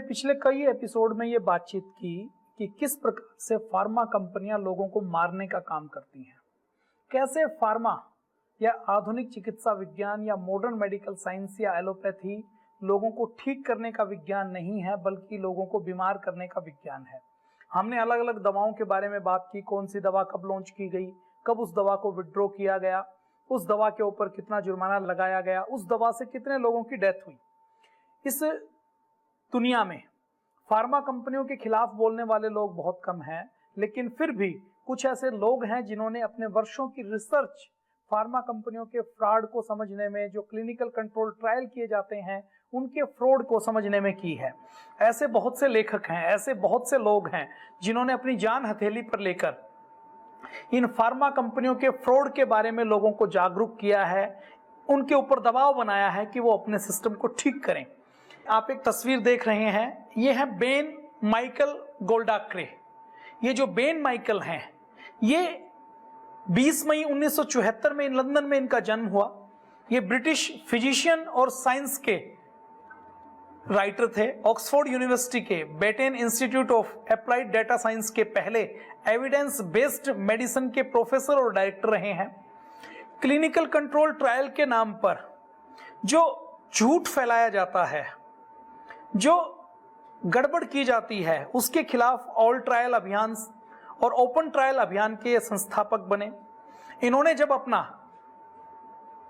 पिछले कई एपिसोड में ये बातचीत की कि किस प्रकार से फार्मा कंपनियां लोगों को मारने का काम करती हैं, कैसे फार्मा या आधुनिक चिकित्सा विज्ञान या मॉडर्न मेडिकल साइंस या एलोपैथी लोगों को ठीक करने का विज्ञान नहीं है बल्कि लोगों को बीमार करने का विज्ञान है। हमने अलग अलग दवाओं के बारे में बात की, कौन सी दवा कब लॉन्च की गई, कब उस दवा को विड्रॉ किया गया, उस दवा के ऊपर कितना जुर्माना लगाया गया, उस दवा से कितने लोगों की डेथ हुई। इस दुनिया में फार्मा कंपनियों के खिलाफ बोलने वाले लोग बहुत कम हैं, लेकिन फिर भी कुछ ऐसे लोग हैं जिन्होंने अपने वर्षों की रिसर्च फार्मा कंपनियों के फ्रॉड को समझने में, जो क्लिनिकल कंट्रोल ट्रायल किए जाते हैं उनके फ्रॉड को समझने में की है। ऐसे बहुत से लेखक हैं, ऐसे बहुत से लोग हैं जिन्होंने अपनी जान हथेली पर लेकर इन फार्मा कंपनियों के फ्रॉड के बारे में लोगों को जागरूक किया है, उनके ऊपर दबाव बनाया है कि वो अपने सिस्टम को ठीक करें। आप एक तस्वीर देख रहे हैं, ये है बेन माइकल गोल्डाक्रे। ये जो बेन माइकल हैं, ये 20 मई 1974 में लंदन में इनका जन्म हुआ। ये ब्रिटिश फिजिशियन और साइंस के राइटर थे। ऑक्सफोर्ड यूनिवर्सिटी के Batten institute of applied data science के पहले एविडेंस बेस्ड मेडिसिन के प्रोफेसर और डायरेक्टर रहे हैं। क्लिनिकल कंट्रोल ट्रायल के नाम पर जो झूठ फैलाया जाता है, जो गड़बड़ की जाती है, उसके खिलाफ ऑल ट्रायल अभियान और ओपन ट्रायल अभियान के संस्थापक बने। इन्होंने जब अपना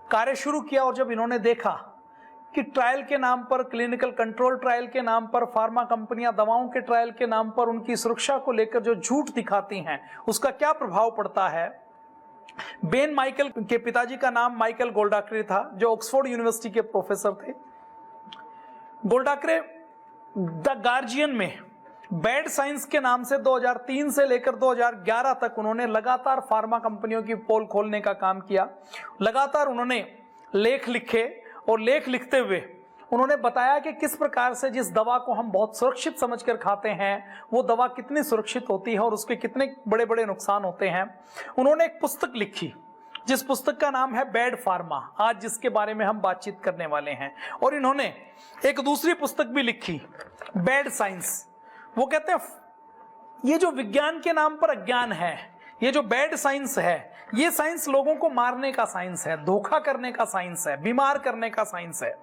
कार्य शुरू किया और जब इन्होंने देखा कि ट्रायल के नाम पर, क्लिनिकल कंट्रोल ट्रायल के नाम पर फार्मा कंपनियां दवाओं के ट्रायल के नाम पर उनकी सुरक्षा को लेकर जो झूठ दिखाती हैं, उसका क्या प्रभाव पड़ता है। बेन माइकल के पिताजी का नाम माइकल गोल्डाक्रे था, जो ऑक्सफोर्ड यूनिवर्सिटी के प्रोफेसर थे। गोल्डाक्रे द गार्जियन में बैड साइंस के नाम से 2003 से लेकर 2011 तक उन्होंने लगातार फार्मा कंपनियों की पोल खोलने का काम किया। लगातार उन्होंने लेख लिखे और लेख लिखते हुए उन्होंने बताया कि किस प्रकार से जिस दवा को हम बहुत सुरक्षित समझकर खाते हैं, वो दवा कितनी सुरक्षित होती है और उसके कितने बड़े बड़े नुकसान होते हैं। उन्होंने एक पुस्तक लिखी जिस पुस्तक का नाम है बैड फार्मा, आज जिसके बारे में हम बातचीत करने वाले हैं। और इन्होंने एक दूसरी पुस्तक भी लिखी, बैड साइंस। वो कहते हैं ये जो विज्ञान के नाम पर अज्ञान है, ये जो बैड साइंस है, ये साइंस लोगों को मारने का साइंस है, धोखा करने का साइंस है, बीमार करने का साइंस है।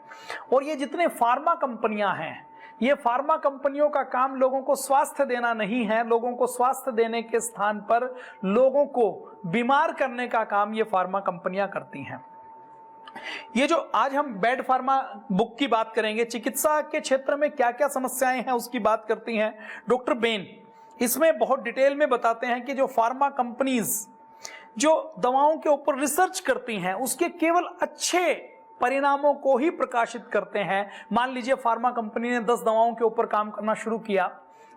और ये जितने फार्मा कंपनियां हैं, ये फार्मा कंपनियों का काम लोगों को स्वास्थ्य देना नहीं है। लोगों को स्वास्थ्य देने के स्थान पर लोगों को बीमार करने का काम ये फार्मा कंपनियां करती हैं। ये जो आज हम बैड फार्मा बुक की बात करेंगे, चिकित्सा के क्षेत्र में क्या क्या समस्याएं हैं उसकी बात करती हैं डॉक्टर बेन। इसमें बहुत डिटेल में बताते हैं कि जो फार्मा कंपनीज जो दवाओं के ऊपर रिसर्च करती हैं, उसके केवल अच्छे परिणामों को ही प्रकाशित करते हैं। मान लीजिए फार्मा कंपनी ने 10 दवाओं के ऊपर काम करना शुरू किया,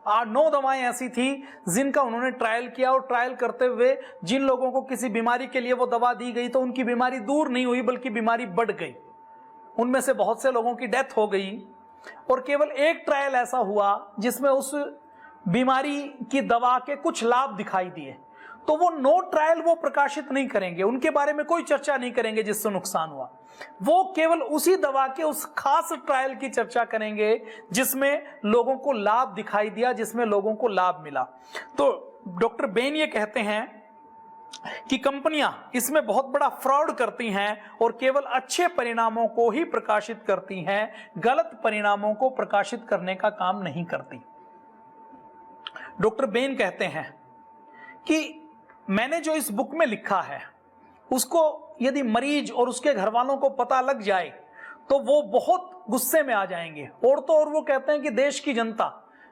8-9 दवाएं ऐसी थी जिनका उन्होंने ट्रायल किया, और ट्रायल करते हुए जिन लोगों को किसी बीमारी के लिए वो दवा दी गई तो उनकी बीमारी दूर नहीं हुई बल्कि बीमारी बढ़ गई। उनमें से बहुत से लोगों की डेथ हो गई। और केवल एक ट्रायल ऐसा हुआ जिसमें उस बीमारी की दवा के कुछ लाभ दिखाई दिए, तो वो नो ट्रायल वो प्रकाशित नहीं करेंगे, उनके बारे में कोई चर्चा नहीं करेंगे जिससे नुकसान हुआ। वो केवल उसी दवा के उस खास ट्रायल की चर्चा करेंगे जिसमें लोगों को लाभ दिखाई दिया, जिसमें लोगों को लाभ मिला। तो डॉक्टर बेन ये कहते हैं कि कंपनियां इसमें बहुत बड़ा फ्रॉड करती हैं और केवल अच्छे परिणामों को ही प्रकाशित करती हैं, गलत परिणामों को प्रकाशित करने का काम नहीं करती। डॉक्टर बेन कहते हैं कि मैंने जो इस बुक में लिखा है उसको यदि मरीज और उसके घर वालों को पता लग जाए तो वो बहुत गुस्से में आ जाएंगे। और तो और वो कहते हैं कि देश की जनता,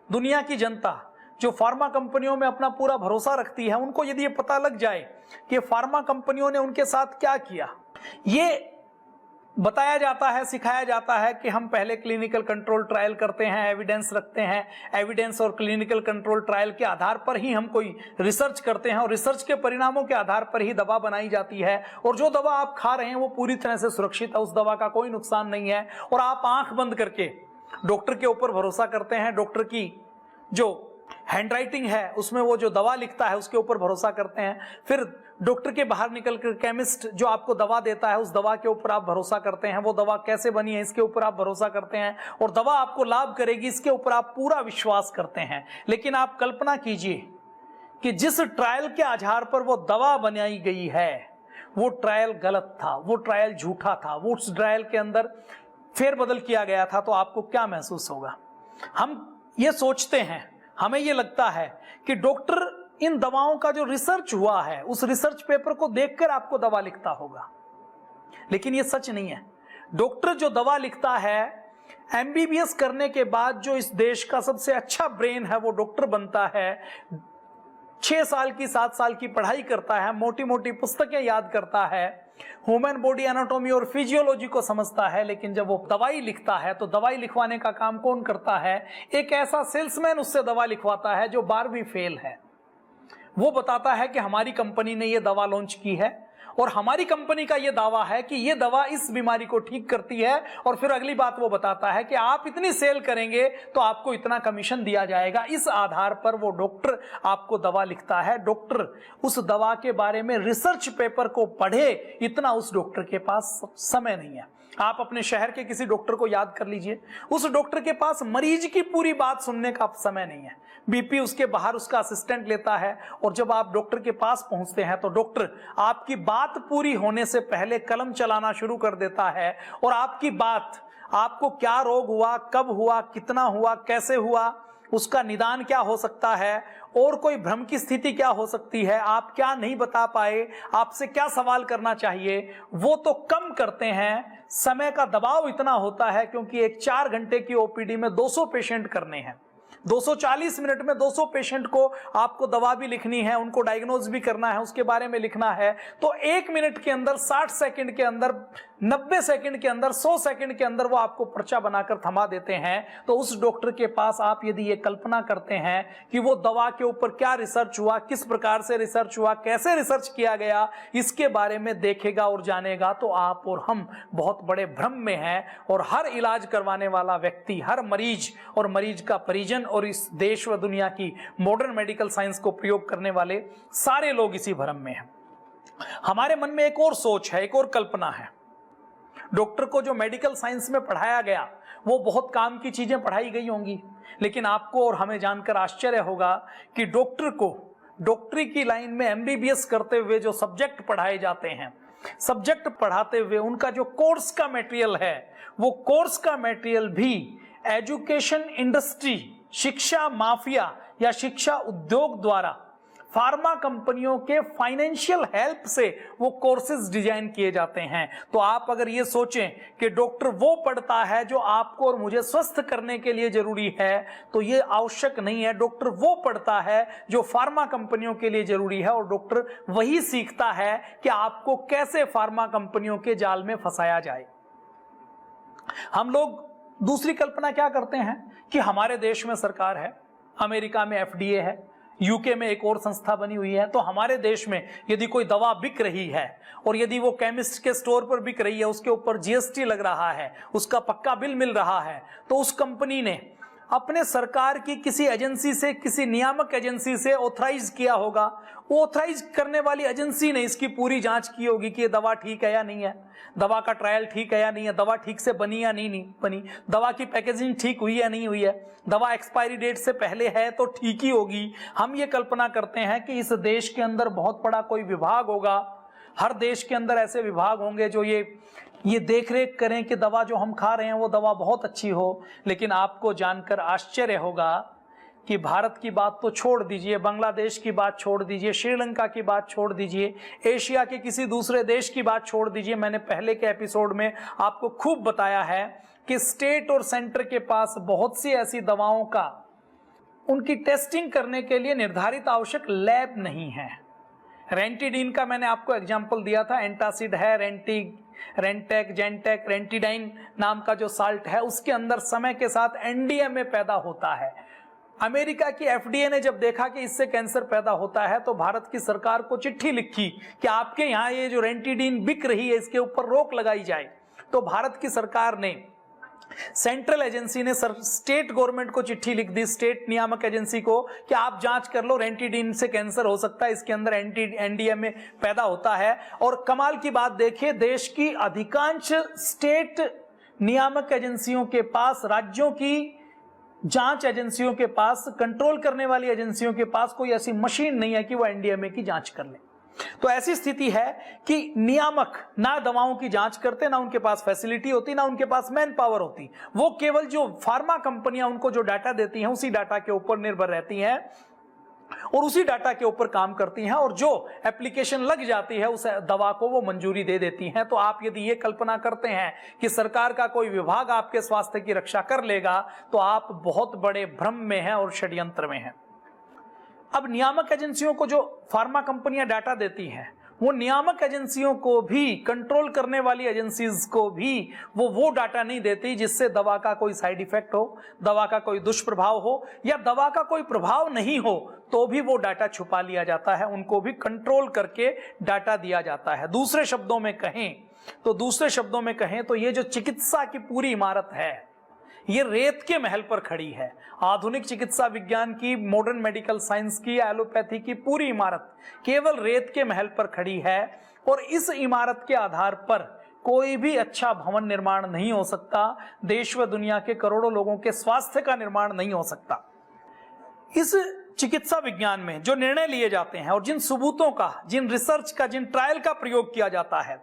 दुनिया की जनता जो फार्मा कंपनियों में अपना पूरा भरोसा रखती है, उनको यदि ये पता लग जाए कि फार्मा कंपनियों ने उनके साथ क्या किया। ये बताया जाता है, सिखाया जाता है कि हम पहले क्लिनिकल कंट्रोल ट्रायल करते हैं, एविडेंस रखते हैं, एविडेंस और क्लिनिकल कंट्रोल ट्रायल के आधार पर ही हम कोई रिसर्च करते हैं और रिसर्च के परिणामों के आधार पर ही दवा बनाई जाती है। और जो दवा आप खा रहे हैं वो पूरी तरह से सुरक्षित है, उस दवा का कोई नुकसान नहीं है। और आप आंख बंद करके डॉक्टर के ऊपर भरोसा करते हैं, डॉक्टर की जो हैंडराइटिंग है उसमें वो जो दवा लिखता है उसके ऊपर भरोसा करते हैं। फिर डॉक्टर के बाहर निकलकर केमिस्ट जो आपको दवा देता है उस दवा के ऊपर आप भरोसा करते हैं, वो दवा कैसे बनी है इसके ऊपर आप भरोसा करते हैं, और दवा आपको लाभ करेगी इसके ऊपर आप पूरा विश्वास करते हैं। लेकिन आप कल्पना कीजिए कि जिस ट्रायल के आधार पर वो दवा बनाई गई है वो ट्रायल गलत था, वो ट्रायल झूठा था, वो उस ट्रायल के अंदर फेरबदल किया गया था, तो आपको क्या महसूस होगा? हम ये सोचते हैं, हमें ये लगता है कि डॉक्टर इन दवाओं का जो रिसर्च हुआ है उस रिसर्च पेपर को देखकर आपको दवा लिखता होगा, लेकिन ये सच नहीं है। डॉक्टर जो दवा लिखता है एमबीबीएस करने के बाद जो इस देश का सबसे अच्छा ब्रेन है वो डॉक्टर बनता है, 6 साल की 7 साल की पढ़ाई करता है, मोटी मोटी पुस्तकें याद करता है, ह्यूमन बॉडी एनाटॉमी और फिजियोलॉजी को समझता है, लेकिन जब वो दवाई लिखता है तो दवाई लिखवाने का काम कौन करता है? एक ऐसा सेल्समैन उससे दवा लिखवाता है जो 12वीं फेल है। वो बताता है कि हमारी कंपनी ने ये दवा लॉन्च की है और हमारी कंपनी का ये दावा है कि ये दवा इस बीमारी को ठीक करती है, और फिर अगली बात वो बताता है कि आप इतनी सेल करेंगे तो आपको इतना कमीशन दिया जाएगा। इस आधार पर वो डॉक्टर आपको दवा लिखता है। डॉक्टर उस दवा के बारे में रिसर्च पेपर को पढ़े इतना उस डॉक्टर के पास समय नहीं है। आप अपने शहर के किसी डॉक्टर को याद कर लीजिए, उस डॉक्टर के पास मरीज की पूरी बात सुनने का समय नहीं है। बीपी उसके बाहर उसका असिस्टेंट लेता है, और जब आप डॉक्टर के पास पहुंचते हैं तो डॉक्टर आपकी बात पूरी होने से पहले कलम चलाना शुरू कर देता है, और आपकी बात, आपको क्या रोग हुआ, कब हुआ, कितना हुआ, कैसे हुआ, उसका निदान क्या हो सकता है, और कोई भ्रम की स्थिति क्या हो सकती है, आप क्या नहीं बता पाए, आपसे क्या सवाल करना चाहिए, वो तो कम करते हैं। समय का दबाव इतना होता है क्योंकि एक 4 घंटे की ओपीडी में 200 पेशेंट करने हैं, 240 मिनट में 200 पेशेंट को आपको दवा भी लिखनी है, उनको डायग्नोज भी करना है, उसके बारे में लिखना है, तो 1 मिनट के अंदर, 60 सेकंड के अंदर, 90 सेकंड के अंदर, 100 सेकंड के अंदर वो आपको पर्चा बनाकर थमा देते हैं। तो उस डॉक्टर के पास आप यदि ये कल्पना करते हैं कि वो दवा के ऊपर क्या रिसर्च हुआ, किस प्रकार से रिसर्च हुआ, कैसे रिसर्च किया गया, इसके बारे में देखेगा और जानेगा, तो आप और हम बहुत बड़े भ्रम में हैं। और हर इलाज करवाने वाला व्यक्ति, हर मरीज और मरीज का परिजन और इस देश व दुनिया की मॉडर्न मेडिकल साइंस को प्रयोग करने वाले सारे लोग इसी भ्रम में हैं। हमारे मन में एक और सोच है, एक और कल्पना है। डॉक्टर को जो मेडिकल साइंस में पढ़ाया गया वो बहुत काम की चीजें पढ़ाई गई होंगी, लेकिन आपको और हमें जानकर आश्चर्य होगा कि डॉक्टर को डॉक्टरी की लाइन में एमबीबीएस करते हुए जो सब्जेक्ट पढ़ाए जाते हैं, सब्जेक्ट पढ़ाते हुए उनका जो कोर्स का मटेरियल है, वो कोर्स का मटेरियल भी एजुकेशन इंडस्ट्री, शिक्षा माफिया या शिक्षा उद्योग द्वारा फार्मा कंपनियों के फाइनेंशियल हेल्प से वो कोर्सेज डिजाइन किए जाते हैं। तो आप अगर ये सोचें कि डॉक्टर वो पढ़ता है जो आपको और मुझे स्वस्थ करने के लिए जरूरी है, तो ये आवश्यक नहीं है। डॉक्टर वो पढ़ता है जो फार्मा कंपनियों के लिए जरूरी है, और डॉक्टर वही सीखता है कि आपको कैसे फार्मा कंपनियों के जाल में फंसाया जाए। हम लोग दूसरी कल्पना क्या करते हैं कि हमारे देश में सरकार है, अमेरिका में एफडीए है, यूके में एक और संस्था बनी हुई है, तो हमारे देश में यदि कोई दवा बिक रही है और यदि वो केमिस्ट के स्टोर पर बिक रही है, उसके ऊपर जीएसटी लग रहा है, उसका पक्का बिल मिल रहा है, तो उस कंपनी ने अपने सरकार की किसी एजेंसी से, किसी नियामक एजेंसी से ऑथराइज किया होगा। वो ऑथराइज करने वाली एजेंसी ने इसकी पूरी जांच की होगी कि ये दवा ठीक है या नहीं है, दवा का ट्रायल ठीक है या नहीं है, दवा ठीक से बनी या नहीं बनी, दवा की पैकेजिंग ठीक हुई या नहीं हुई है, दवा एक्सपायरी डेट से पहले है तो ठीक ही होगी। हम ये कल्पना करते हैं कि इस देश के अंदर बहुत बड़ा कोई विभाग होगा, हर देश के अंदर ऐसे विभाग होंगे जो ये देखरेख करें कि दवा जो हम खा रहे हैं वो दवा बहुत अच्छी हो। लेकिन आपको जानकर आश्चर्य होगा कि भारत की बात तो छोड़ दीजिए, बांग्लादेश की बात छोड़ दीजिए, श्रीलंका की बात छोड़ दीजिए, एशिया के किसी दूसरे देश की बात छोड़ दीजिए, मैंने पहले के एपिसोड में आपको खूब बताया है कि स्टेट और सेंटर के पास बहुत सी ऐसी दवाओं का उनकी टेस्टिंग करने के लिए निर्धारित आवश्यक लैब नहीं है। रेंटिडीन का मैंने आपको एग्जाम्पल दिया था, एंटासिड है, रेंटेक, जेंटेक, रेंटिडाइन नाम का जो साल्ट है, उसके अंदर समय के साथ एनडीएमए पैदा होता है। अमेरिका की एफडीए ने जब देखा कि इससे कैंसर पैदा होता है तो भारत की सरकार को चिट्ठी लिखी कि आपके यहाँ ये जो रेंटिडीन बिक रही है इसके ऊपर रोक लगाई जाए। तो भारत की सरकार ने सेंट्रल एजेंसी ने स्टेट गवर्नमेंट को चिट्ठी लिख दी, स्टेट नियामक एजेंसी को, कि आप जांच कर लो, रेंटिडिन से कैंसर हो सकता है, इसके अंदर एनडीएमए पैदा होता है। और कमाल की बात देखिए, देश की अधिकांश स्टेट नियामक एजेंसियों के पास, राज्यों की जांच एजेंसियों के पास, कंट्रोल करने वाली एजेंसियों के पास कोई ऐसी मशीन नहीं है कि वो एनडीएमए की जांच कर ले। तो ऐसी स्थिति है कि नियामक ना दवाओं की जांच करते, ना उनके पास फैसिलिटी होती, ना उनके पास मैन पावर होती। वो केवल जो फार्मा कंपनियां उनको जो डाटा देती हैं उसी डाटा के ऊपर निर्भर रहती हैं और उसी डाटा के ऊपर काम करती हैं, और जो एप्लीकेशन लग जाती है उस दवा को वो मंजूरी दे देती हैं। तो आप यदि ये कल्पना करते हैं कि सरकार का कोई विभाग आपके स्वास्थ्य की रक्षा कर लेगा, तो आप बहुत बड़े भ्रम में हैं और षड्यंत्र में हैं। अब नियामक एजेंसियों को जो फार्मा कंपनियां डाटा देती हैं, वो नियामक एजेंसियों को भी, कंट्रोल करने वाली एजेंसीज को भी वो डाटा नहीं देती जिससे दवा का कोई साइड इफेक्ट हो, दवा का कोई दुष्प्रभाव हो, या दवा का कोई प्रभाव नहीं हो तो भी वो डाटा छुपा लिया जाता है, उनको भी कंट्रोल करके डाटा दिया जाता है। दूसरे शब्दों में कहें तो ये जो चिकित्सा की पूरी इमारत है, ये रेत के महल पर खड़ी है। आधुनिक चिकित्सा विज्ञान की, मॉडर्न मेडिकल साइंस की, एलोपैथी की पूरी इमारत केवल रेत के महल पर खड़ी है, और इस इमारत के आधार पर कोई भी अच्छा भवन निर्माण नहीं हो सकता, देश व दुनिया के करोड़ों लोगों के स्वास्थ्य का निर्माण नहीं हो सकता। इस चिकित्सा विज्ञान में जो निर्णय लिए जाते हैं और जिन सबूतों का, जिन रिसर्च का, जिन ट्रायल का प्रयोग किया जाता है,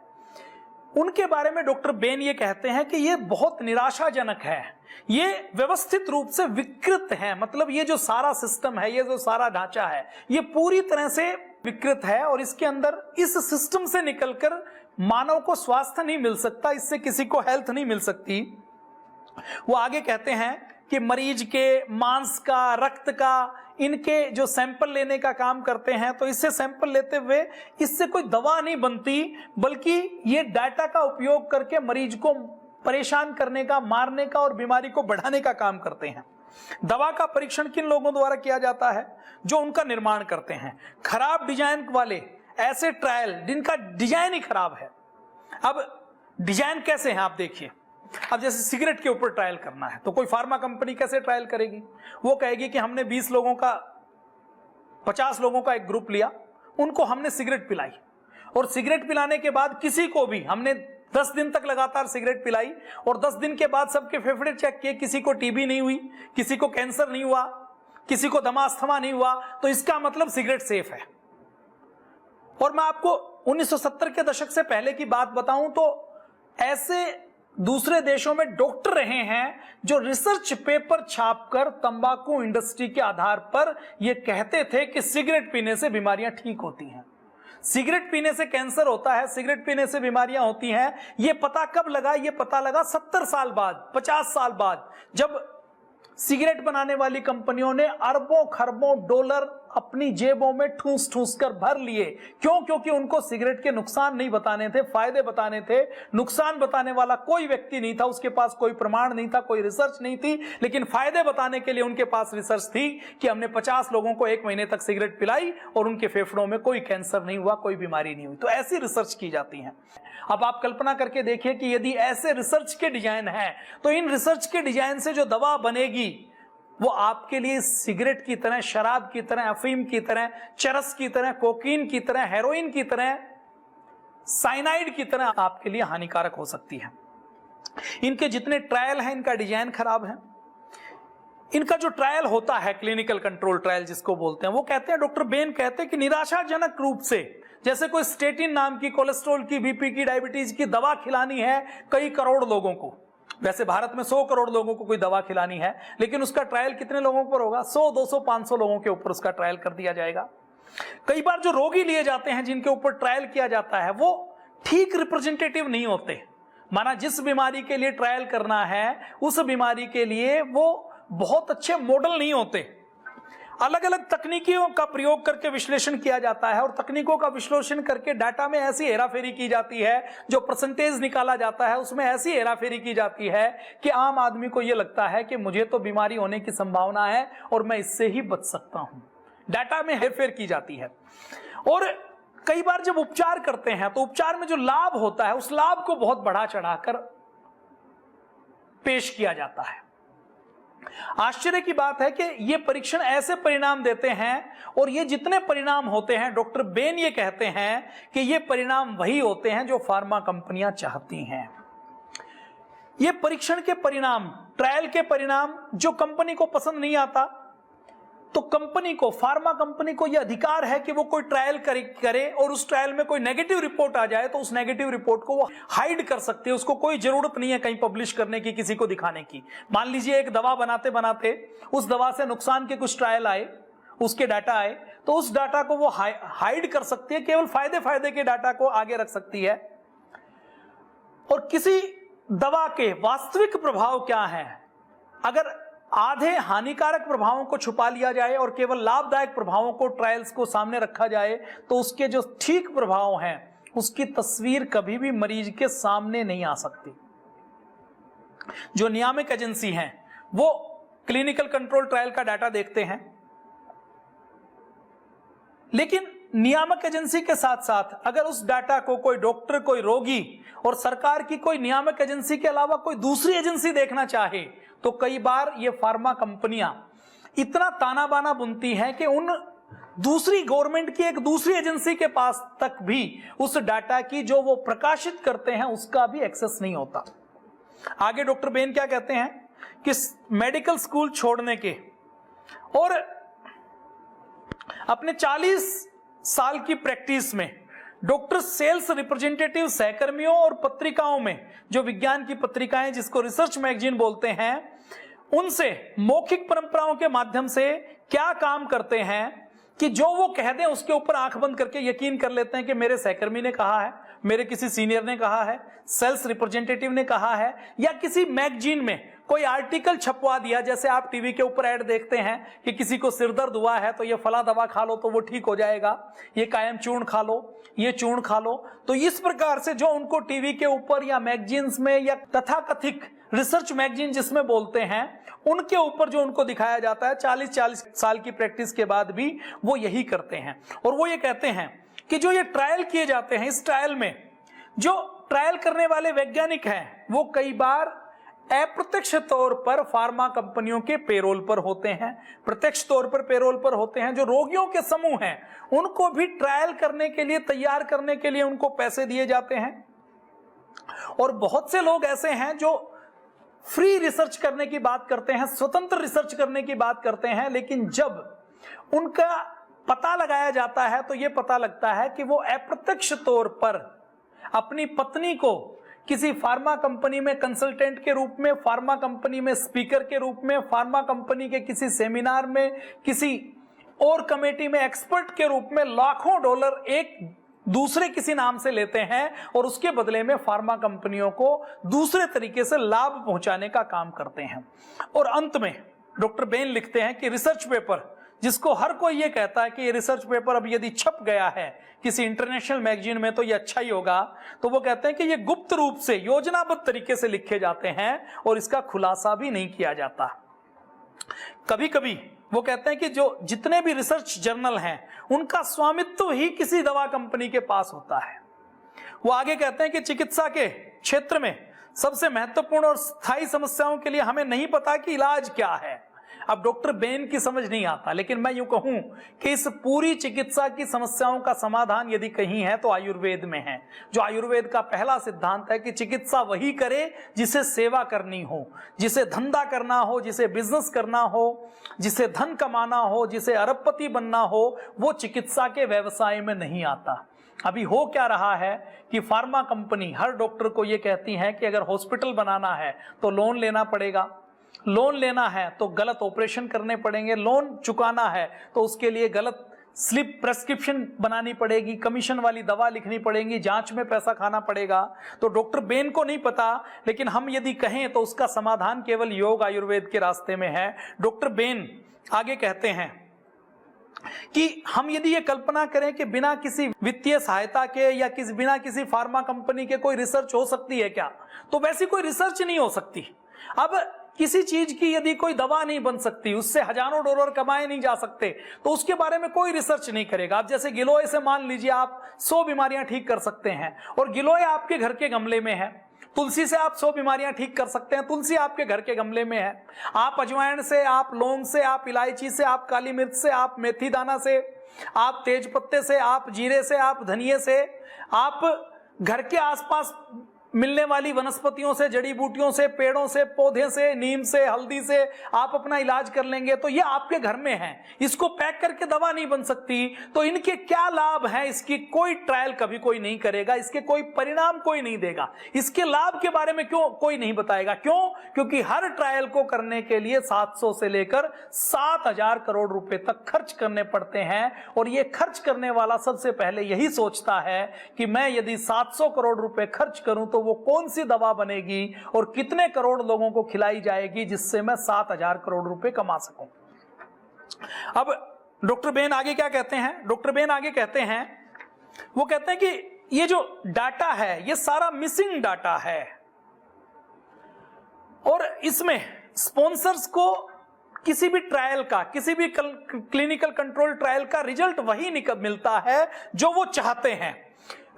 उनके बारे में डॉक्टर बेन ये कहते हैं कि ये बहुत निराशाजनक है, ये व्यवस्थित रूप से विकृत है। मतलब ये जो सारा सिस्टम है, ये जो सारा ढांचा है, ये पूरी तरह से विकृत है, और इसके अंदर इस सिस्टम से निकलकर मानव को स्वास्थ्य नहीं मिल सकता, इससे किसी को हेल्थ नहीं मिल सकती। वो आगे कहते हैं कि मरीज के मांस का, रक्त का, इनके जो सैंपल लेने का काम करते हैं, तो इससे सैंपल लेते हुए इससे कोई दवा नहीं बनती, बल्कि ये डाटा का उपयोग करके मरीज को परेशान करने का, मारने का और बीमारी को बढ़ाने का काम करते हैं। दवा का परीक्षण किन लोगों द्वारा किया जाता है? जो उनका निर्माण करते हैं। खराब डिजाइन वाले ऐसे ट्रायल जिनका डिजाइन ही खराब है। अब डिजाइन कैसे हैं आप देखिए। अब जैसे सिगरेट के ऊपर ट्रायल करना है तो कोई फार्मा कंपनी कैसे ट्रायल करेगी? वो कहेगी कि हमने 20 लोगों का, 50 लोगों का एक ग्रुप लिया, उनको हमने सिगरेट पिलाई, और सिगरेट पिलाने के बाद किसी को भी हमने 10 दिन तक लगातार सिगरेट पिलाई, और 10 दिन के बाद सबके फेफड़े चेक किए, किसी को टीबी नहीं हुई, किसी को कैंसर नहीं हुआ, किसी को दमा अस्थमा नहीं हुआ, तो इसका मतलब सिगरेट सेफ है। और मैं आपको 1970 के दशक से पहले की बात बताऊं तो ऐसे दूसरे देशों में डॉक्टर रहे हैं जो रिसर्च पेपर छापकर तंबाकू इंडस्ट्री के आधार पर यह कहते थे कि सिगरेट पीने से बीमारियां ठीक होती हैं, सिगरेट पीने से कैंसर होता है, सिगरेट पीने से बीमारियां होती हैं। यह पता कब लगा? यह पता लगा 70 साल बाद, 50 साल बाद, जब सिगरेट बनाने वाली कंपनियों ने अरबों खरबों डॉलर अपनी जेबों में ठूस ठूस कर भर लिए। क्यों? क्योंकि उनको सिगरेट के नुकसान नहीं बताने थे, फायदे बताने थे। नुकसान बताने वाला कोई व्यक्ति नहीं था, उसके पास कोई प्रमाण नहीं था, कोई रिसर्च नहीं थी, लेकिन फायदे बताने के लिए उनके पास रिसर्च थी कि हमने 50 लोगों को 1 महीने तक सिगरेट पिलाई और उनके फेफड़ों में कोई कैंसर नहीं हुआ, कोई बीमारी नहीं हुई। तो ऐसी रिसर्च की जाती है। अब आप कल्पना करके देखिए कि यदि ऐसे रिसर्च के डिजाइन है, तो इन रिसर्च के डिजाइन से जो दवा बनेगी वो आपके लिए सिगरेट की तरह, शराब की तरह, अफीम की तरह, चरस की तरह, कोकीन की तरह, हेरोइन की तरह, साइनाइड की तरह आपके लिए हानिकारक हो सकती है। इनके जितने ट्रायल हैं, इनका डिजाइन खराब है। इनका जो ट्रायल होता है, क्लिनिकल कंट्रोल ट्रायल जिसको बोलते हैं, वो कहते हैं, डॉक्टर बेन कहते हैं कि निराशाजनक रूप से, जैसे कोई स्टेटिन नाम की, कोलेस्ट्रॉल की, बीपी की, डायबिटीज की दवा खिलानी है कई करोड़ लोगों को। वैसे भारत में 100 करोड़ लोगों को कोई दवा खिलानी है, लेकिन उसका ट्रायल कितने लोगों पर होगा? 100, 200, 500 लोगों के ऊपर उसका ट्रायल कर दिया जाएगा। कई बार जो रोगी लिए जाते हैं, जिनके ऊपर ट्रायल किया जाता है, वो ठीक रिप्रेजेंटेटिव नहीं होते। माना जिस बीमारी के लिए ट्रायल करना है, उस बीमारी के लिए वो बहुत अच्छे मॉडल नहीं होते। अलग अलग तकनीकों का प्रयोग करके विश्लेषण किया जाता है, और तकनीकों का विश्लेषण करके डाटा में ऐसी हेराफेरी की जाती है, जो परसेंटेज निकाला जाता है उसमें ऐसी हेराफेरी की जाती है कि आम आदमी को यह लगता है कि मुझे तो बीमारी होने की संभावना है और मैं इससे ही बच सकता हूं। डाटा में हेरफेर की जाती है। और कई बार जब उपचार करते हैं तो उपचार में जो लाभ होता है, उस लाभ को बहुत बढ़ा चढ़ाकर पेश किया जाता है। आश्चर्य की बात है कि ये परीक्षण ऐसे परिणाम देते हैं, और ये जितने परिणाम होते हैं, डॉक्टर बेन ये कहते हैं कि ये परिणाम वही होते हैं जो फार्मा कंपनियां चाहती हैं। ये परीक्षण के परिणाम, ट्रायल के परिणाम जो कंपनी को पसंद नहीं आता, तो कंपनी को, फार्मा कंपनी को यह अधिकार है कि वो कोई ट्रायल करे और उस ट्रायल में कोई नेगेटिव रिपोर्ट आ जाए तो उस नेगेटिव रिपोर्ट को वो हाइड कर सकती है। उसको कोई जरूरत नहीं है कहीं पब्लिश करने की, किसी को दिखाने की। मान लीजिए एक दवा बनाते बनाते उस दवा से नुकसान के कुछ ट्रायल आए, उसके डाटा आए, तो उस डाटा को वो हाइड कर सकती है, केवल फायदे के डाटा को आगे रख सकती है। और किसी दवा के वास्तविक प्रभाव क्या है, अगर आधे हानिकारक प्रभावों को छुपा लिया जाए और केवल लाभदायक प्रभावों को, ट्रायल्स को सामने रखा जाए, तो उसके जो ठीक प्रभाव हैं उसकी तस्वीर कभी भी मरीज के सामने नहीं आ सकती। जो नियामक एजेंसी हैं वो क्लिनिकल कंट्रोल ट्रायल का डाटा देखते हैं, लेकिन नियामक एजेंसी के साथ साथ अगर उस डाटा को कोई डॉक्टर, कोई रोगी और सरकार की कोई नियामक एजेंसी के अलावा कोई दूसरी एजेंसी देखना चाहे, तो कई बार ये फार्मा कंपनियां इतना ताना बाना बुनती हैं कि उन दूसरी गवर्नमेंट की एक दूसरी एजेंसी के पास तक भी उस डाटा की जो वो प्रकाशित करते हैं उसका भी एक्सेस नहीं होता। आगे डॉक्टर बेन क्या कहते हैं कि मेडिकल स्कूल छोड़ने के और अपने 40 साल की प्रैक्टिस में डॉक्टर सेल्स रिप्रेजेंटेटिव सहकर्मियों और पत्रिकाओं में, जो विज्ञान की पत्रिकाएं जिसको रिसर्च मैगजीन बोलते हैं, उनसे मौखिक परंपराओं के माध्यम से क्या काम करते हैं कि जो वो कह दें उसके ऊपर आंख बंद करके यकीन कर लेते हैं कि मेरे सहकर्मी ने कहा है, मेरे किसी सीनियर ने कहा है, सेल्स रिप्रेजेंटेटिव ने कहा है, या किसी मैगजीन में कोई आर्टिकल छपवा दिया। जैसे आप टीवी के ऊपर ऐड देखते हैं कि किसी को सिर दर्द हुआ है तो ये फला दवा खा लो तो वो ठीक हो जाएगा, ये कायम चूर्ण खा लो, ये चूर्ण खा लो। तो इस प्रकार से जो उनको टीवी के ऊपर या मैगजीन्स में या तथाकथित रिसर्च मैगजीन जिसमें बोलते हैं, उनके ऊपर जो उनको दिखाया जाता है, 40 साल की प्रैक्टिस के बाद भी वो यही करते हैं। और वो ये कहते हैं कि जो ये ट्रायल किए जाते हैं, इस ट्रायल में जो ट्रायल करने वाले वैज्ञानिक हैं वो कई बार अप्रत्यक्ष तौर पर फार्मा कंपनियों के पेरोल पर होते हैं, प्रत्यक्ष तौर पर पेरोल पर होते हैं। जो रोगियों के समूह हैं उनको भी ट्रायल करने के लिए, तैयार करने के लिए उनको पैसे दिए जाते हैं। और बहुत से लोग ऐसे हैं जो फ्री रिसर्च करने की बात करते हैं, स्वतंत्र रिसर्च करने की बात करते हैं, लेकिन जब उनका पता लगाया जाता है तो यह पता लगता है कि वो अप्रत्यक्ष तौर पर अपनी पत्नी को किसी फार्मा कंपनी में कंसल्टेंट के रूप में, फार्मा कंपनी में स्पीकर के रूप में, फार्मा कंपनी के किसी सेमिनार में, किसी और कमेटी में एक्सपर्ट के रूप में लाखों डॉलर एक दूसरे किसी नाम से लेते हैं और उसके बदले में फार्मा कंपनियों को दूसरे तरीके से लाभ पहुंचाने का काम करते हैं। और अंत में डॉक्टर बेन लिखते हैं कि रिसर्च पेपर, जिसको हर कोई ये कहता है कि ये रिसर्च पेपर अब यदि छप गया है किसी इंटरनेशनल मैगजीन में तो ये अच्छा ही होगा, तो वो कहते हैं कि ये गुप्त रूप से, योजनाबद्ध तरीके से लिखे जाते हैं और इसका खुलासा भी नहीं किया जाता। कभी कभी वो कहते हैं कि जो जितने भी रिसर्च जर्नल हैं उनका स्वामित्व ही किसी दवा कंपनी के पास होता है। वो आगे कहते हैं कि चिकित्सा के क्षेत्र में सबसे महत्वपूर्ण और स्थायी समस्याओं के लिए हमें नहीं पता कि इलाज क्या है। अब डॉक्टर बेन की समझ नहीं आता, लेकिन मैं यूं कहूं कि इस पूरी चिकित्सा की समस्याओं का समाधान यदि कहीं है तो आयुर्वेद में है। जो आयुर्वेद का पहला सिद्धांत है कि चिकित्सा वही करे जिसे सेवा करनी हो, जिसे धंधा करना हो, जिसे बिजनेस करना हो, जिसे धन कमाना हो, जिसे अरबपति बनना हो, वो चिकित्सा के व्यवसाय में नहीं आता। अभी हो क्या रहा है कि फार्मा कंपनी हर डॉक्टर को ये कहती है कि अगर हॉस्पिटल बनाना है तो लोन लेना पड़ेगा, लोन लेना है तो गलत ऑपरेशन करने पड़ेंगे, लोन चुकाना है तो उसके लिए गलत स्लिप प्रेस्क्रिप्शन बनानी पड़ेगी, कमीशन वाली दवा लिखनी पड़ेगी, जांच में पैसा खाना पड़ेगा। तो डॉक्टर बेन को नहीं पता, लेकिन हम यदि कहें तो उसका समाधान केवल योग आयुर्वेद के रास्ते में है। डॉक्टर बेन आगे कहते हैं कि हम यदि ये कल्पना करें कि बिना किसी वित्तीय सहायता के या बिना किसी फार्मा कंपनी के कोई रिसर्च हो सकती है क्या, तो वैसी कोई रिसर्च नहीं हो सकती। अब किसी चीज की यदि कोई दवा नहीं बन सकती, उससे हजारों डॉलर कमाए नहीं जा सकते, तो उसके बारे में कोई रिसर्च नहीं करेगा। आप जैसे गिलोय से मान लीजिए आप 100 बीमारियां ठीक कर सकते हैं और गिलोय आपके घर के गमले में है, तुलसी से आप 100 बीमारियां ठीक कर सकते हैं। तुलसी आपके घर के गमले में है। आप अजवाइन से, आप लौंग से, आप इलायची से, आप काली मिर्च से, आप मेथी दाना से, आप तेज पत्ते से, आप जीरे से, आप धनिये से, आप घर के आसपास मिलने वाली वनस्पतियों से, जड़ी बूटियों से, पेड़ों से, पौधे से, नीम से, हल्दी से आप अपना इलाज कर लेंगे तो ये आपके घर में है। इसको पैक करके दवा नहीं बन सकती। तो इनके क्या लाभ हैं, इसकी कोई ट्रायल कभी कोई नहीं करेगा, इसके कोई परिणाम कोई नहीं देगा, इसके लाभ के बारे में क्यों कोई नहीं बताएगा। क्यों? क्योंकि हर ट्रायल को करने के लिए 700 से लेकर 7000 करोड़ रुपए तक खर्च करने पड़ते हैं। और ये खर्च करने वाला सबसे पहले यही सोचता है कि मैं यदि 700 करोड़ रुपए खर्च करूं तो वो कौन सी दवा बनेगी और कितने करोड़ लोगों को खिलाई जाएगी जिससे मैं 7000 करोड़ रुपए कमा सकूं। अब डॉक्टर बेन आगे क्या कहते हैं? डॉक्टर बेन आगे कहते हैं, वो कहते हैं कि ये जो डाटा है ये सारा मिसिंग डाटा है और इसमें स्पॉन्सर्स को किसी भी ट्रायल का, किसी भी क्लिनिकल कंट्रोल ट्रायल का रिजल्ट वही मिलता है जो वो चाहते हैं,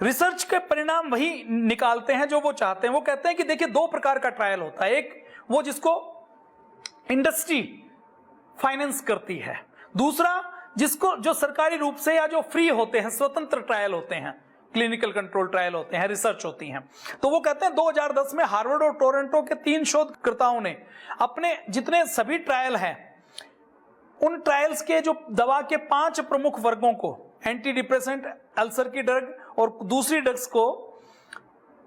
रिसर्च के परिणाम वही निकालते हैं जो वो चाहते हैं। वो कहते हैं कि देखिए 2 प्रकार का ट्रायल होता है, एक वो जिसको इंडस्ट्री फाइनेंस करती है, दूसरा जिसको जो सरकारी रूप से या जो फ्री होते हैं, स्वतंत्र ट्रायल होते हैं, क्लिनिकल कंट्रोल ट्रायल होते हैं, रिसर्च होती हैं। तो वो कहते हैं 2010 में हार्वर्ड और टोरंटो के 3 शोधकर्ताओं ने अपने जितने सभी ट्रायल हैं उन ट्रायल्स के जो दवा के 5 प्रमुख वर्गों को, एंटी डिप्रेसेंट, अल्सर की ड्रग और दूसरी ड्रग्स को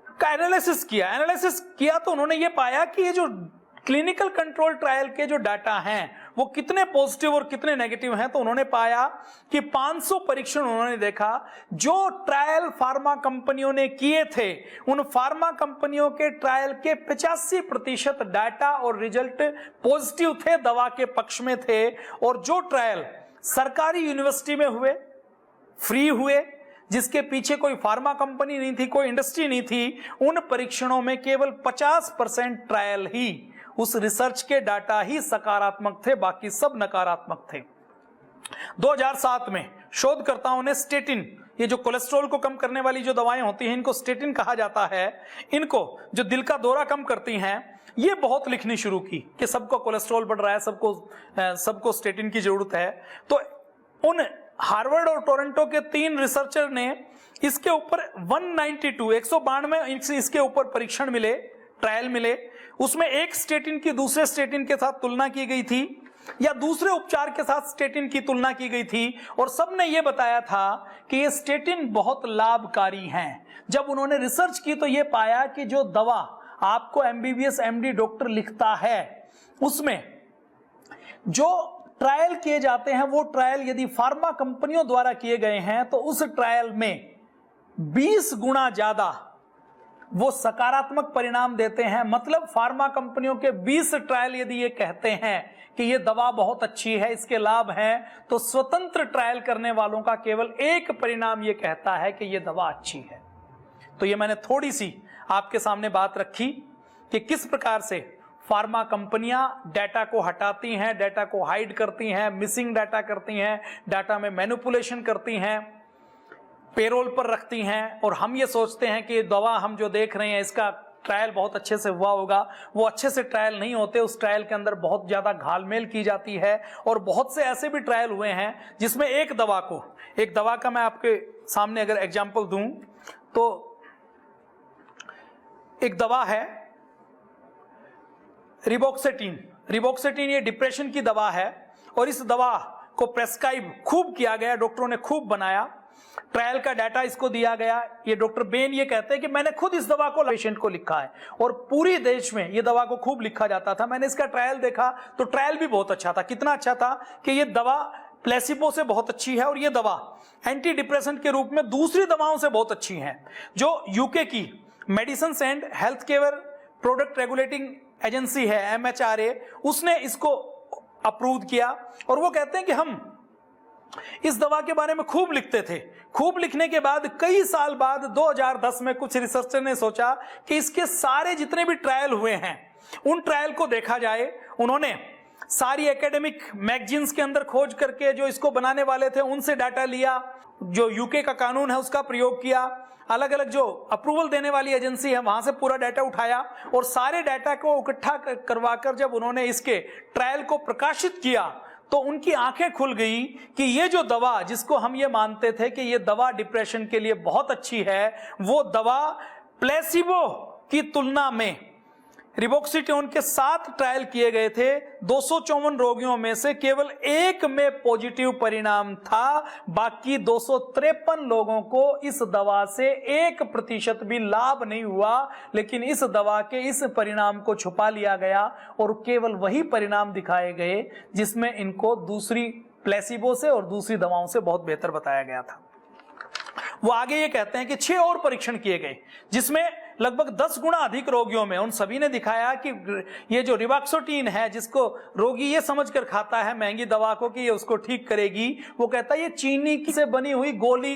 का एनालिसिस किया तो उन्होंने ये पाया कि ये जो क्लिनिकल कंट्रोल ट्रायल के जो डाटा हैं वो कितने पॉजिटिव और कितने नेगेटिव हैं। तो उन्होंने पाया कि 500 परीक्षण उन्होंने देखा जो ट्रायल फार्मा कंपनियों ने किए थे, उन फार्मा कंपनियों के ट्रायल के 85% डाटा और रिजल्ट पॉजिटिव थे, दवा के पक्ष में थे। और जो ट्रायल सरकारी यूनिवर्सिटी में हुए, फ्री हुए, जिसके पीछे कोई फार्मा कंपनी नहीं थी, कोई इंडस्ट्री नहीं थी, उन परीक्षणों में केवल 50% ट्रायल ही, उस रिसर्च के डाटा ही सकारात्मक थे, बाकी सब नकारात्मक थे। 2007 में शोधकर्ताओं ने स्टेटिन, ये जो कोलेस्ट्रॉल को कम करने वाली जो दवाएं होती हैं इनको स्टेटिन कहा जाता है, इनको जो दिल का दौरा कम करती हैं, ये बहुत लिखनी शुरू की कि सबको कोलेस्ट्रॉल बढ़ रहा है, सबको स्टेटिन की जरूरत है। तो उन हार्वर्ड और टोरंटो के 3 रिसर्चर ने इसके ऊपर 192 इसके ऊपर परीक्षण मिले, ट्रायल मिले। उसमें एक स्टेटिन की दूसरे स्टेटिन के साथ तुलना की गई थी या दूसरे उपचार के साथ स्टेटिन की तुलना की गई थी और सबने यह बताया था कि ये स्टेटिन बहुत लाभकारी हैं। जब उन्होंने रिसर्च की तो यह पाया कि जो दवा आपको एमबीबीएस एमडी डॉक्टर लिखता है उसमें जो ट्रायल किए जाते हैं वो ट्रायल यदि फार्मा कंपनियों द्वारा किए गए हैं तो उस ट्रायल में 20 गुना ज्यादा वो सकारात्मक परिणाम देते हैं। मतलब फार्मा कंपनियों के 20 ट्रायल यदि ये कहते हैं कि ये दवा बहुत अच्छी है, इसके लाभ हैं, तो स्वतंत्र ट्रायल करने वालों का केवल एक परिणाम ये कहता है कि ये दवा अच्छी है। तो ये मैंने थोड़ी सी आपके सामने बात रखी कि किस प्रकार से फार्मा कंपनियां डाटा को हटाती हैं, डाटा को हाइड करती हैं, मिसिंग डाटा करती हैं, डाटा में मैनिपुलेशन करती हैं, पेरोल पर रखती हैं। और हम ये सोचते हैं कि दवा हम जो देख रहे हैं इसका ट्रायल बहुत अच्छे से हुआ होगा, वो अच्छे से ट्रायल नहीं होते। उस ट्रायल के अंदर बहुत ज्यादा घालमेल की जाती है और बहुत से ऐसे भी ट्रायल हुए हैं जिसमें एक दवा का मैं आपके सामने अगर एग्जाम्पल दूं तो एक दवा है रिबोक्सेटिन, ये डिप्रेशन की दवा है और इस दवा को प्रेस्क्राइब खूब किया गया, डॉक्टरों ने खूब बनाया, ट्रायल का डाटा इसको दिया गया। ये डॉक्टर बेन ये कहते हैं कि मैंने खुद इस दवा को पेशेंट को लिखा है और पूरी देश में ये दवा को खूब लिखा जाता था। मैंने इसका ट्रायल देखा तो ट्रायल भी बहुत अच्छा था। कितना अच्छा था कि ये दवा प्लेसिबो से बहुत अच्छी है और ये दवा एंटी डिप्रेसेंट के रूप में दूसरी दवाओं से बहुत अच्छी है। जो यूके की medicine and health care product regulating agency है MHRA, उसने इसको अप्रूव किया और वो कहते हैं कि हम इस दवा के बारे में खूब लिखते थे। खूब लिखने के बाद कई साल बाद 2010 में कुछ रिसर्चर ने सोचा कि इसके सारे जितने भी ट्रायल हुए हैं उन ट्रायल को देखा जाए। उन्होंने सारी एकेडमिक मैगजीन्स के अंदर खोज करके जो इसको बनाने वाले थे उनसे डाटा लिया, जो यूके का कानून है उसका प्रयोग किया, अलग अलग जो अप्रूवल देने वाली एजेंसी है वहां से पूरा डाटा उठाया और सारे डाटा को इकट्ठा करवाकर जब उन्होंने इसके ट्रायल को प्रकाशित किया तो उनकी आंखें खुल गई कि ये जो दवा जिसको हम ये मानते थे कि ये दवा डिप्रेशन के लिए बहुत अच्छी है, वो दवा प्लेसिबो की तुलना में रिबोक्सिटोन के 7 ट्रायल किए गए थे, 254 रोगियों में से केवल 1 में पॉजिटिव परिणाम था, बाकी 253 लोगों को इस दवा से 1% भी लाभ नहीं हुआ। लेकिन इस दवा के इस परिणाम को छुपा लिया गया और केवल वही परिणाम दिखाए गए जिसमें इनको दूसरी प्लेसिबो से और दूसरी दवाओं से बहुत बेहतर बताया गया था। वो आगे ये कहते हैं कि 6 और परीक्षण किए गए जिसमें लगभग 10 गुना अधिक रोगियों में उन सभी ने दिखाया कि ये जो रिबोक्सिटोन है जिसको रोगी ये समझकर खाता है महंगी दवा को कि ये उसको ठीक करेगी, वो कहता है ये चीनी से बनी हुई गोली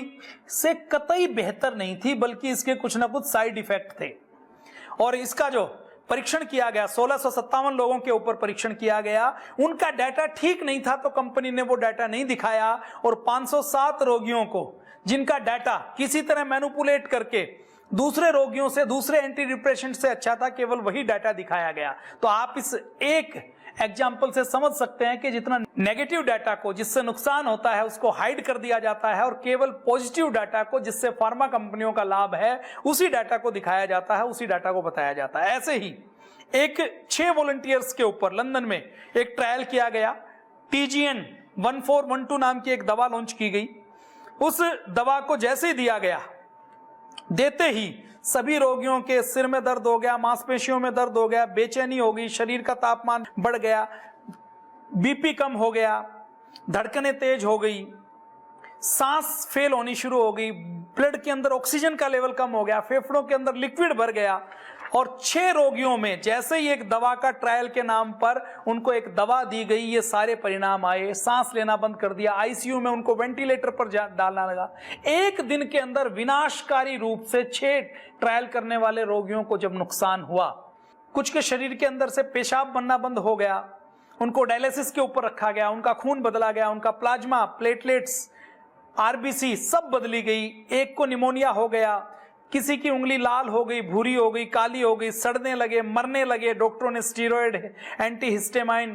से कतई बेहतर नहीं थी, बल्कि इसके कुछ ना कुछ साइड इफेक्ट थे। और इसका जो परीक्षण किया गया 1657 लोगों के ऊपर परीक्षण किया गया, उनका डाटा ठीक नहीं था तो कंपनी ने वो डाटा नहीं दिखाया और 507 रोगियों को जिनका डाटा किसी तरह मैनिपुलेट करके दूसरे रोगियों से, दूसरे एंटी डिप्रेसेंट से अच्छा था, केवल वही डाटा दिखाया गया। तो आप इस एक एग्जाम्पल से समझ सकते हैं कि जितना नेगेटिव डाटा को जिससे नुकसान होता है उसको हाइड कर दिया जाता है और केवल पॉजिटिव डाटा को जिससे फार्मा कंपनियों का लाभ है उसी डाटा को दिखाया जाता है, उसी डाटा को बताया जाता है। ऐसे ही एक 6 वॉलंटियर्स के ऊपर लंदन में एक ट्रायल किया गया, TGN 1412 नाम की एक दवा लॉन्च की गई। उस दवा को जैसे ही दिया गया, देते ही सभी रोगियों के सिर में दर्द हो गया, मांसपेशियों में दर्द हो गया, बेचैनी हो गई, शरीर का तापमान बढ़ गया, बीपी कम हो गया, धड़कनें तेज हो गई, सांस फेल होनी शुरू हो गई, ब्लड के अंदर ऑक्सीजन का लेवल कम हो गया, फेफड़ों के अंदर लिक्विड भर गया। और 6 रोगियों में जैसे ही एक दवा का ट्रायल के नाम पर उनको एक दवा दी गई, ये सारे परिणाम आए, सांस लेना बंद कर दिया, आईसीयू में उनको वेंटिलेटर पर डालना लगा। एक दिन के अंदर विनाशकारी रूप से 6 ट्रायल करने वाले रोगियों को जब नुकसान हुआ, कुछ के शरीर के अंदर से पेशाब बनना बंद हो गया, उनको डायलिसिस के ऊपर रखा गया, उनका खून बदला गया, उनका प्लाज्मा, प्लेटलेट्स, RBC सब बदली गई, एक को निमोनिया हो गया, किसी की उंगली लाल हो गई, भूरी हो गई, काली हो गई, सड़ने लगे, मरने लगे। डॉक्टरों ने स्टीरॉयड, एंटीहिस्टामाइन,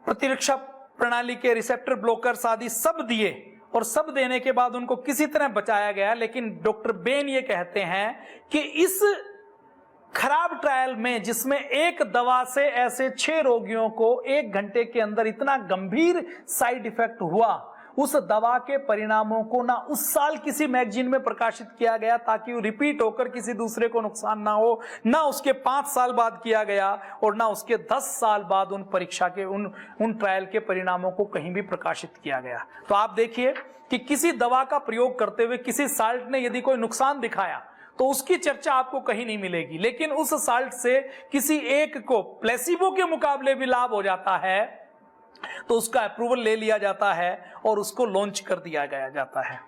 प्रतिरक्षा प्रणाली के रिसेप्टर ब्लॉकर्स आदि सब दिए और सब देने के बाद उनको किसी तरह बचाया गया। लेकिन डॉक्टर बेन ये कहते हैं कि इस खराब ट्रायल में जिसमें एक दवा से ऐसे 6 रोगियों को 1 घंटे के अंदर इतना गंभीर साइड इफेक्ट हुआ, उस दवा के परिणामों को ना उस साल किसी मैगजीन में प्रकाशित किया गया ताकि वो रिपीट होकर किसी दूसरे को नुकसान ना हो, ना उसके 5 साल बाद किया गया और ना उसके 10 साल बाद उन परीक्षा के उन ट्रायल के परिणामों को कहीं भी प्रकाशित किया गया। तो आप देखिए कि किसी दवा का प्रयोग करते हुए किसी साल्ट ने यदि कोई नुकसान दिखाया तो उसकी चर्चा आपको कहीं नहीं मिलेगी, लेकिन उस साल्ट से किसी एक को प्लेसिबो के मुकाबले भी लाभ हो जाता है तो उसका अप्रूवल ले लिया जाता है और उसको लॉन्च कर दिया गया जाता है।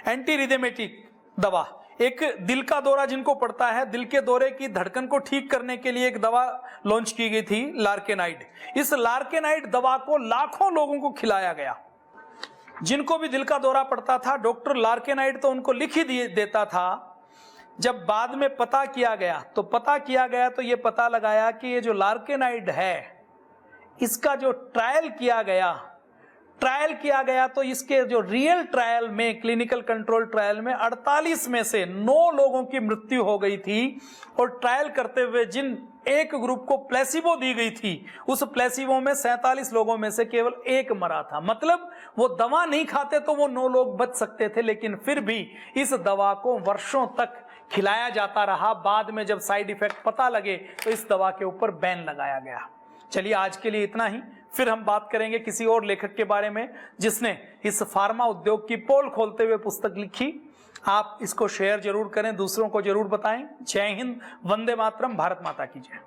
एंटी रिदेमेटिक दवा, एक दिल का दौरा जिनको पड़ता है, दिल के दौरे की धड़कन को ठीक करने के लिए एक दवा लॉन्च की गई थी, लार्केनाइड। इस लार्केनाइड दवा को लाखों लोगों को खिलाया गया। जिनको भी दिल का दौरा पड़ता था डॉक्टर लार्केनाइड तो उनको लिख ही देता था। जब बाद में पता किया गया तो ये पता लगाया कि ये जो लार्केनाइड है इसका जो ट्रायल किया गया तो इसके जो रियल ट्रायल में, क्लिनिकल कंट्रोल ट्रायल में 48 में से 9 लोगों की मृत्यु हो गई थी और ट्रायल करते हुए जिन एक ग्रुप को प्लेसिबो दी गई थी उस प्लेसिबो में 47 लोगों में से केवल 1 मरा था। मतलब वो दवा नहीं खाते तो वो 9 लोग बच सकते थे, लेकिन फिर भी इस दवा को वर्षों तक खिलाया जाता रहा। बाद में जब साइड इफेक्ट पता लगे तो इस दवा के ऊपर बैन लगाया गया। चलिए आज के लिए इतना ही, फिर हम बात करेंगे किसी और लेखक के बारे में जिसने इस फार्मा उद्योग की पोल खोलते हुए पुस्तक लिखी। आप इसको शेयर जरूर करें, दूसरों को जरूर बताएं। जय हिंद, वंदे मातरम, भारत माता की जय।